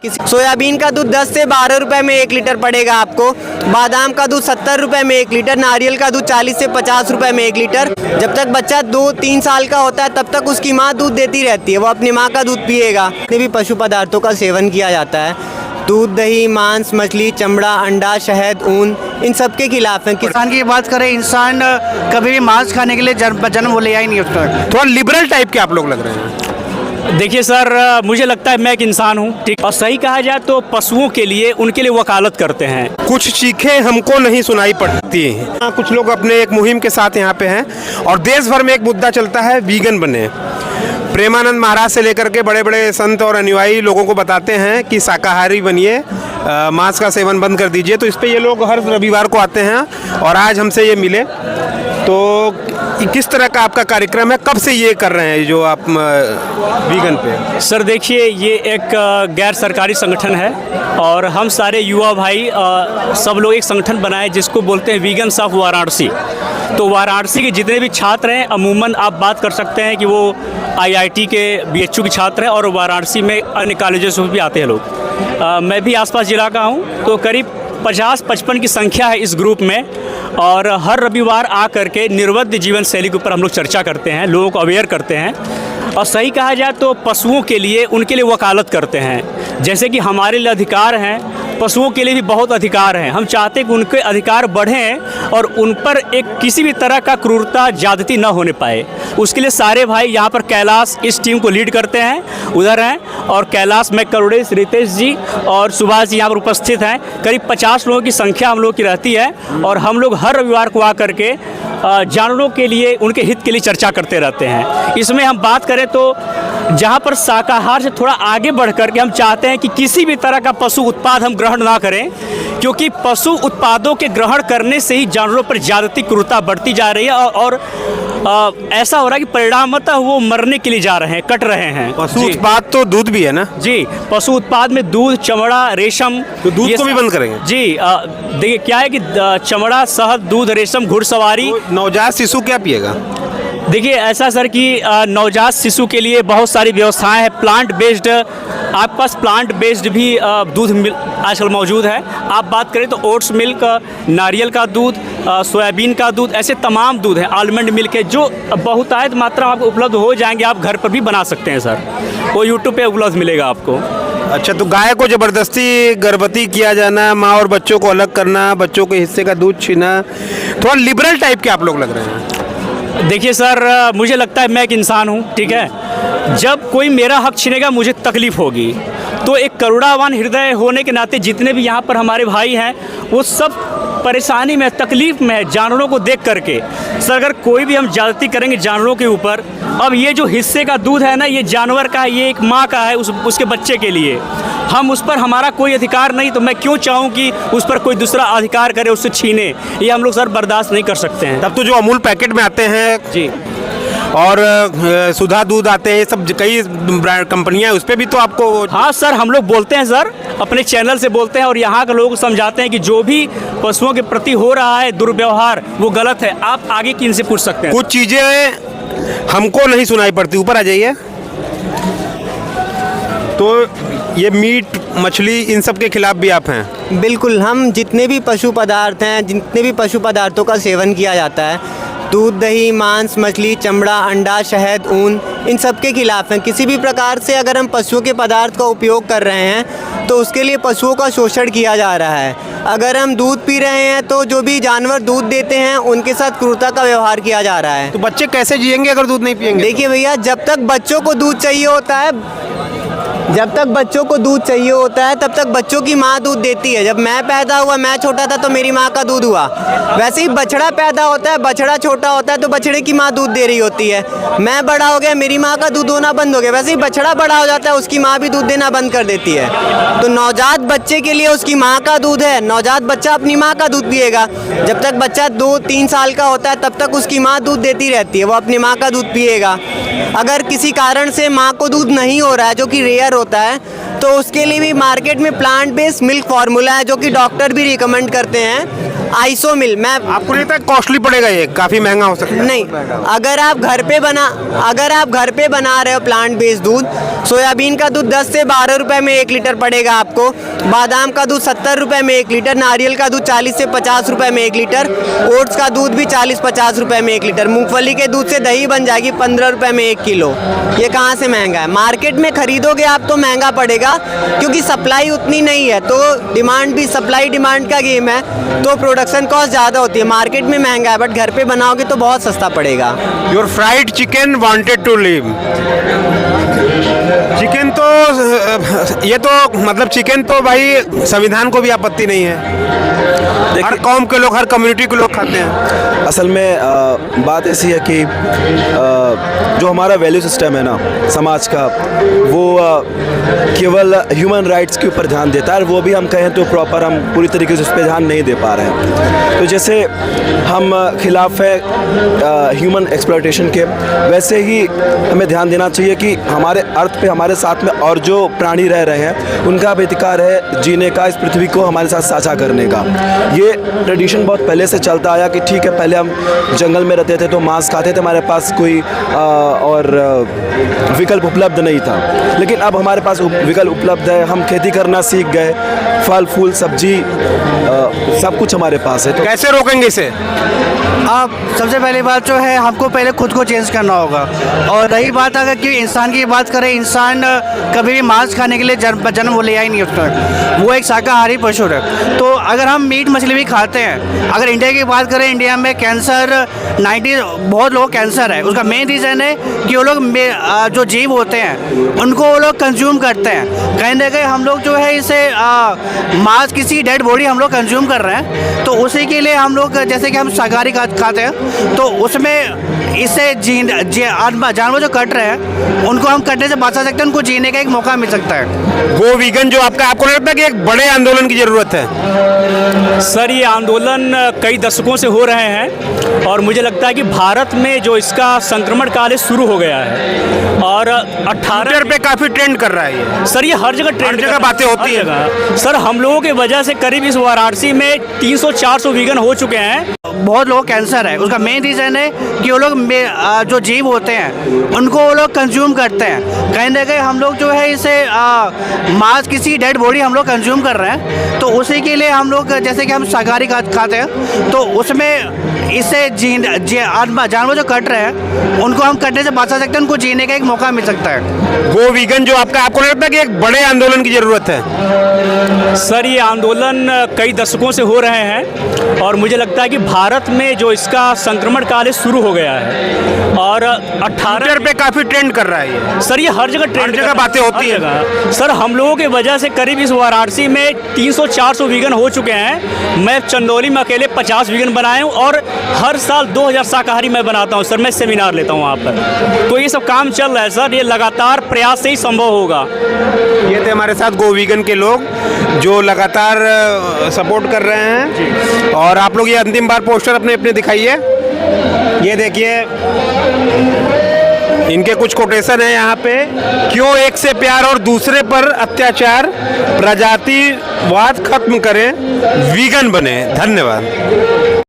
Soybean का दूध 10 से 12 रुपए में 1 लीटर पड़ेगा आपको। बादाम का दूध 70 रुपए में 1 लीटर। नारियल का दूध 40 से 50 रुपए में 1 लीटर। जब तक बच्चा 2-3 साल का होता है तब तक उसकी माँ दूध देती रहती है, वो अपनी माँ का दूध पिएगा। जितने भी पशु पदार्थों का सेवन किया जाता है, दूध, दही, मांस, मछली, चमड़ा, अंडा, शहद, ऊन, इन सब के खिलाफ है। इंसान की बात करें, इंसान कभी भी मांस खाने के लिए जन्म वो लिया ही नहीं उसका। थोड़ा लिबरल टाइप के आप लोग लग रहे हैं। देखिए सर, मुझे लगता है मैं एक इंसान हूँ, ठीक, और सही कहा जाए तो पशुओं के लिए उनके लिए वकालत करते हैं। कुछ चीखें हमको नहीं सुनाई पड़ती हैं। कुछ लोग अपने एक मुहिम के साथ यहाँ पे हैं और देश भर में एक मुद्दा चलता है, वीगन बने। प्रेमानंद महाराज से लेकर के बड़े बड़े संत और अनुयायी लोगों को बताते हैं कि शाकाहारी बनिए, मांस का सेवन बंद कर दीजिए। तो इस पे ये लोग हर रविवार को आते हैं और आज हमसे ये मिले। तो किस तरह का आपका कार्यक्रम है, कब से ये कर रहे हैं जो आप वीगन पे? सर देखिए, ये एक गैर सरकारी संगठन है और हम सारे युवा भाई सब लोग एक संगठन बनाए जिसको बोलते हैं वीगन्स ऑफ वाराणसी। तो वाराणसी के जितने भी छात्र हैं, अमूमन आप बात कर सकते हैं कि वो IIT के BHU के छात्र हैं और वाराणसी में अन्य कॉलेजों से भी आते हैं लोग। मैं भी आसपास जिला का हूँ, तो करीब 50-55 की संख्या है इस ग्रुप में। और हर रविवार आ करके निर्वध जीवन शैली के ऊपर हम लोग चर्चा करते हैं, लोगों को अवेयर करते हैं। और सही कहा जाए तो पशुओं के लिए, उनके लिए वकालत करते हैं। जैसे कि हमारे लिए अधिकार हैं, पशुओं के लिए भी बहुत अधिकार हैं। हम चाहते हैं कि उनके अधिकार बढ़ें और उन पर एक किसी भी तरह का क्रूरता, ज्यादती न होने पाए। उसके लिए सारे भाई यहाँ पर कैलाश इस टीम को लीड करते हैं, उधर हैं। और कैलाश में करुणेश, रितेश जी और सुभाष जी यहाँ पर उपस्थित हैं। करीब 50 लोगों की संख्या हम लोग की रहती है और हम लोग हर रविवार को आकर के जानवरों के लिए, उनके हित के लिए चर्चा करते रहते हैं। इसमें हम बात करें तो जहाँ पर शाकाहार से थोड़ा आगे बढ़ कर के हम चाहते हैं कि किसी भी तरह का पशु उत्पाद हम ग्रहण ना करें, क्योंकि पशु उत्पादों के ग्रहण करने से ही जानवरों पर ज्यादती, क्रूरता बढ़ती जा रही है और ऐसा हो रहा है कि परिणामतः वो मरने के लिए जा रहे हैं, कट रहे हैं। पशु उत्पाद तो दूध भी है ना? जी, पशु उत्पाद में दूध, चमड़ा, रेशम, तो दूध को भी बंद करेंगे? जी, देखिए क्या है कि चमड़ा, शहद, दूध, रेशम, घुड़सवारी। तो नवजात शिशु क्या पिएगा? देखिए ऐसा सर कि नवजात शिशु के लिए बहुत सारी व्यवस्थाएं हैं। प्लांट बेस्ड, आपके पास प्लांट बेस्ड भी दूध आजकल मौजूद है। आप बात करें तो ओट्स मिल्क, नारियल का दूध, सोयाबीन का दूध, ऐसे तमाम दूध है, आलमंड मिल्क है, जो बहुतायत मात्रा में आपको उपलब्ध हो जाएंगे। आप घर पर भी बना सकते हैं सर, वो यूट्यूब पे उपलब्ध मिलेगा आपको। अच्छा, तो गाय को ज़बरदस्ती गर्भवती किया जाना, माँ और बच्चों को अलग करना, बच्चों के हिस्से का दूध छीना, थोड़ा लिबरल टाइप के आप लोग लग रहे हैं। देखिए सर, मुझे लगता है मैं एक इंसान हूँ, ठीक है। जब कोई मेरा हक छीनेगा मुझे तकलीफ होगी। तो एक करुणावान हृदय होने के नाते जितने भी यहाँ पर हमारे भाई हैं, वो सब परेशानी में, तकलीफ में है जानवरों को देख करके। सर अगर कोई भी हम ज्यादती करेंगे जानवरों के ऊपर, अब ये जो हिस्से का दूध है ना, ये जानवर का है, ये एक माँ का है उसके बच्चे के लिए। हम उस पर, हमारा कोई अधिकार नहीं, तो मैं क्यों चाहूँ कि उस पर कोई दूसरा अधिकार करे, उससे छीने। ये हम लोग सर बर्दाश्त नहीं कर सकते हैं। तब तो जो अमूल पैकेट में आते हैं जी, और सुधा दूध आते हैं, सब कई कंपनियां, उस पर भी तो आपको। हाँ सर, हम लोग बोलते हैं सर, अपने चैनल से बोलते हैं और यहाँ के लोगों को समझाते हैं कि जो भी पशुओं के प्रति हो रहा है दुर्व्यवहार, वो गलत है। आप आगे किन से पूछ सकते हैं? कुछ चीज़ें हमको नहीं सुनाई पड़ती। ऊपर आ जाइए। तो ये मीट, मछली, इन सब के खिलाफ भी आप हैं? बिल्कुल, हम जितने भी पशु पदार्थ हैं, जितने भी पशु पदार्थों का सेवन किया जाता है, दूध, दही, मांस, मछली, चमड़ा, अंडा, शहद, ऊन, इन सब के खिलाफ हैं। किसी भी प्रकार से अगर हम पशुओं के पदार्थ का उपयोग कर रहे हैं तो उसके लिए पशुओं का शोषण किया जा रहा है। अगर हम दूध पी रहे हैं तो जो भी जानवर दूध देते हैं उनके साथ क्रूरता का व्यवहार किया जा रहा है। तो बच्चे कैसे जिएंगे अगर दूध नहीं पिएंगे? देखिए भैया, जब तक बच्चों को दूध चाहिए होता है, जब तक बच्चों को दूध चाहिए होता है तब तक बच्चों की माँ दूध देती है। जब मैं पैदा हुआ, मैं छोटा था तो मेरी माँ का दूध हुआ। वैसे ही बछड़ा पैदा होता है, बछड़ा छोटा होता है तो बछड़े की माँ दूध दे रही होती है। मैं बड़ा हो गया, मेरी माँ का दूध होना बंद हो गया। वैसे ही बछड़ा बड़ा हो जाता है, उसकी माँ भी दूध देना बंद कर देती है। तो नवजात बच्चे के लिए उसकी माँ का दूध है, नवजात बच्चा अपनी माँ का दूध पिएगा। जब तक बच्चा 2-3 साल का होता है तब तक उसकी माँ दूध देती रहती है, वो अपनी माँ का दूध पिएगा। अगर किसी कारण से माँ को दूध नहीं हो रहा है, जो कि रेयर होता है, तो उसके लिए भी मार्केट में प्लांट बेस्ड मिल्क फार्मूला है, जो कि डॉक्टर भी रिकमेंड करते हैं। आइसो मिल, मैं आपको नहीं लगता कॉस्टली पड़ेगा, ये काफ़ी महंगा हो सकता है? नहीं, अगर आप घर पे बना रहे हो प्लांट बेस्ड दूध, सोयाबीन का दूध 10 से 12 रुपए में 1 लीटर पड़ेगा आपको, बादाम का दूध 70 रुपए में 1 लीटर, नारियल का दूध 40 से 50 रुपए में 1 लीटर, ओट्स का दूध भी 40-50 रुपए में 1 लीटर, मूंगफली के दूध से दही बन जाएगी 15 रुपए में 1 किलो। ये कहाँ से महंगा है? मार्केट में खरीदोगे आप तो महंगा पड़ेगा, क्योंकि सप्लाई उतनी नहीं है, तो डिमांड भी, सप्लाई डिमांड का गेम है, तो प्रोडक्शन कॉस्ट ज़्यादा होती है। मार्केट में महंगा है, बट घर पे बनाओगे तो बहुत सस्ता पड़ेगा। Your fried chicken wanted to live. Chicken तो ये तो मतलब चिकन तो भाई संविधान को भी आपत्ति नहीं है, हर कौम के लोग, हर कम्युनिटी के लोग खाते हैं। असल में बात ऐसी है कि जो हमारा वैल्यू सिस्टम है ना समाज का, वो केवल ह्यूमन राइट्स के ऊपर ध्यान देता है, और वो भी हम कहें तो प्रॉपर हम पूरी तरीके से उस पर ध्यान नहीं दे पा रहे हैं। तो जैसे हम खिलाफ है ह्यूमन एक्सप्लॉयटेशन के, वैसे ही हमें ध्यान देना चाहिए कि हमारे अर्थ पे हमारे साथ में और जो प्राणी रह रहे हैं उनका भी अधिकार है जीने का, इस पृथ्वी को हमारे साथ साझा करने का। ये ट्रेडिशन बहुत पहले से चलता आया कि ठीक है, पहले हम जंगल में रहते थे तो मांस खाते थे, हमारे पास कोई और विकल्प उपलब्ध नहीं था, लेकिन अब हमारे पास विकल्प उपलब्ध है, हम खेती करना सीख गए, फल फूल सब्जी सब कुछ हमारे पास है। तो कैसे रोकेंगे इसे? अब सबसे पहली बात जो है, हमको पहले खुद को चेंज करना होगा। और रही बात अगर कि इंसान की बात करें, इंसान कभी भी मांस खाने के लिए जन्म लिया ही नहीं उसने, वो एक शाकाहारी पशु है। तो अगर हम मीट मछली भी खाते हैं, अगर इंडिया की बात करें, इंडिया में कैंसर 90 बहुत लोग कैंसर है, उसका मेन रीज़न है कि वो लोग जो जीव होते हैं उनको वो लोग कंज्यूम करते हैं। कहीं ना कहीं हम लोग जो है इसे मांस, किसी डेड बॉडी हम लोग कंज्यूम कर रहे हैं, तो उसी के लिए हम लोग, जैसे कि हम शाकाहारी खाते हैं, तो उसमें इससे जानवर जो कट रहे हैं उनको हम कटने से बचा सकते हैं, उनको जीने का एक मौका मिल सकता है। वो वीगन जो आपको नहीं लगता कि एक बड़े आंदोलन की ज़रूरत है? सर, ये आंदोलन कई दशकों से हो रहे हैं, और मुझे लगता है कि भारत में जो इसका संक्रमण काल शुरू हो गया है, और 18 पे काफ़ी ट्रेंड कर रहा है ये। सर, ये हर जगह ट्रेंड, हर जगह बातें होती है सर। हम लोगों की वजह से करीब इस वाराणसी में 300-400 वीगन हो चुके हैं। बहुत लोग कैंसर है, उसका मेन रीज़न है कि वो लोग जो जीव होते हैं उनको वो लोग कंज्यूम करते हैं। कहीं ना कहीं हम लोग जो है इसे मांस, किसी डेड बॉडी हम लोग कंज्यूम कर रहे हैं, तो उसी के लिए हम लोग, जैसे कि हम शाकाहारी खाते हैं, तो उसमें इससे जानवर जो कट रहे हैं उनको हम कटने से बचा सकते हैं, उनको जीने का एक मौका मिल सकता है। वो वीगन जो आपको नहीं लगता कि एक बड़े आंदोलन की ज़रूरत है? सर, ये आंदोलन कई दशकों से हो रहे हैं, और मुझे लगता है कि भारत में जो इसका संक्रमण काल शुरू हो गया है, और 18 पे काफ़ी ट्रेंड कर रहा है ये। सर, ये हर जगह ट्रेंड, हर जगह बातें होती है सर। हम लोगों की वजह से करीब इस वाराणसी में 300-400 वीगन हो चुके हैं। मैं चंदौली में अकेले 50 वीगन बनाए हूँ, और हर साल 2000 शाकाहारी मैं बनाता हूँ सर। मैं सेमिनार लेता हूँ वहाँ पर, तो ये सब काम चल रहा है सर। ये लगातार प्रयास से ही संभव होगा। ये थे हमारे साथ गो वीगन के लोग जो लगातार सपोर्ट कर रहे हैं। और आप लोग ये अंतिम बार पोस्टर अपने अपने दिखाइए। ये देखिए, इनके कुछ कोटेशन है यहाँ पे। क्यों एक से प्यार और दूसरे पर अत्याचार, प्रजातिवाद खत्म करें, वीगन बने। धन्यवाद।